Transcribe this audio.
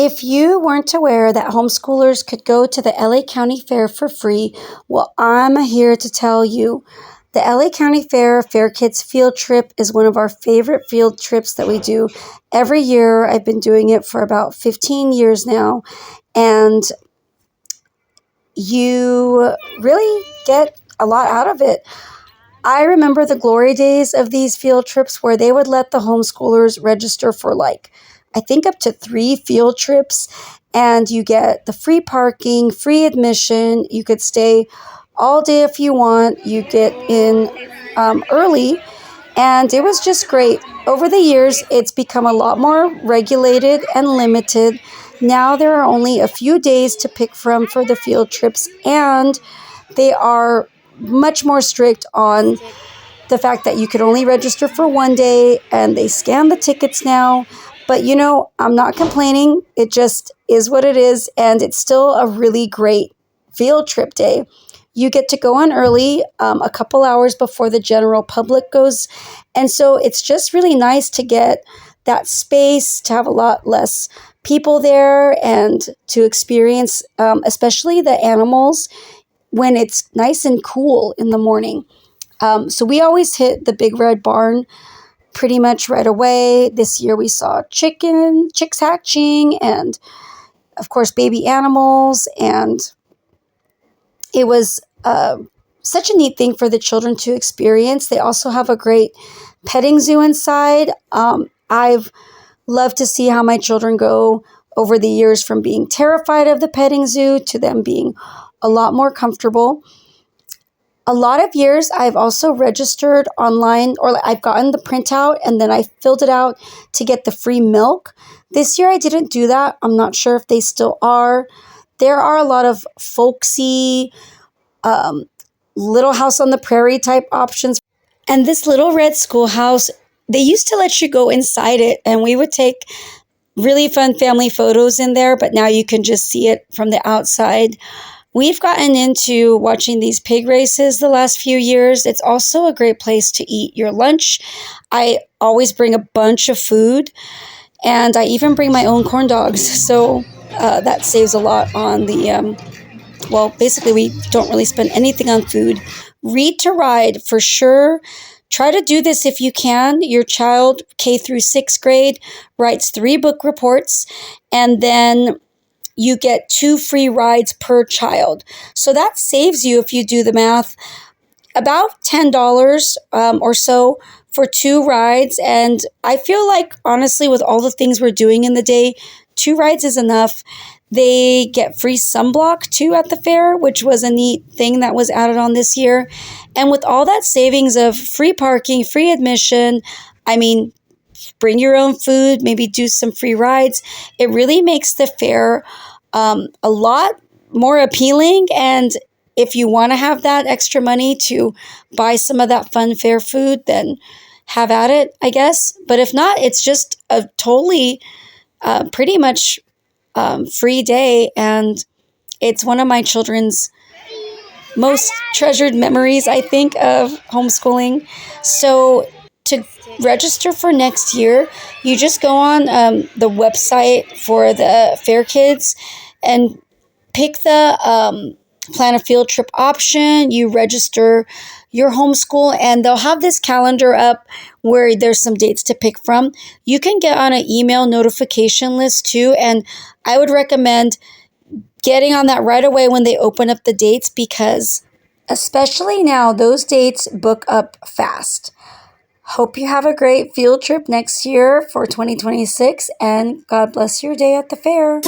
If you weren't aware that homeschoolers could go to the LA County Fair for free, well, I'm here to tell you. The LA County Fair Kids Field Trip is one of our favorite field trips that we do every year. I've been doing it for about 15 years now, and you really get a lot out of it. I remember the glory days of these field trips where they would let the homeschoolers register for I think up to 3 field trips, and you get the free parking, free admission. You could stay all day if you want. You get in early, and it was just great. Over the years, it's become a lot more regulated and limited. Now there are only a few days to pick from for the field trips, and they are much more strict on the fact that you could only register for one day, and they scan the tickets now. But, I'm not complaining. It just is what it is, and it's still a really great field trip day. You get to go on early, a couple hours before the general public goes, and so it's just really nice to get that space, to have a lot less people there, and to experience, especially the animals, when it's nice and cool in the morning. So we always hit the Big Red Barn pretty much right away. This year we saw chicks hatching, and of course baby animals, and it was such a neat thing for the children to experience. They also have a great petting zoo inside. I've loved to see how my children go over the years from being terrified of the petting zoo to them being a lot more comfortable. A lot of years I've also registered online, or I've gotten the printout and then I filled it out to get the free milk. This year I didn't do that. I'm not sure if they still are. There are a lot of folksy, Little House on the Prairie type options. And this little red schoolhouse, they used to let you go inside it, and we would take really fun family photos in there, but now you can just see it from the outside. We've gotten into watching these pig races the last few years. It's also a great place to eat your lunch. I always bring a bunch of food, and I even bring my own corn dogs. So that saves a lot on the, basically we don't really spend anything on food. Read to Ride, for sure. Try to do this if you can. Your child, K through 6th grade, writes 3 book reports, and then you get 2 free rides per child. So that saves you, if you do the math, about $10 or so for 2 rides. And I feel like, honestly, with all the things we're doing in the day, 2 rides is enough. They get free sunblock too at the fair, which was a neat thing that was added on this year. And with all that savings of free parking, free admission, bring your own food, maybe do some free rides. It really makes the fair a lot more appealing. And if you want to have that extra money to buy some of that fun fair food, then have at it, I guess. But if not, it's just a totally pretty much free day. And it's one of my children's most treasured memories, I think, of homeschooling. So to register for next year, you just go on the website for the Fair Kids and pick the plan a field trip option. You register your homeschool, and they'll have this calendar up where there's some dates to pick from. You can get on an email notification list too, and I would recommend getting on that right away when they open up the dates, because especially now, those dates book up fast. Hope you have a great field trip next year for 2026, and God bless your day at the fair.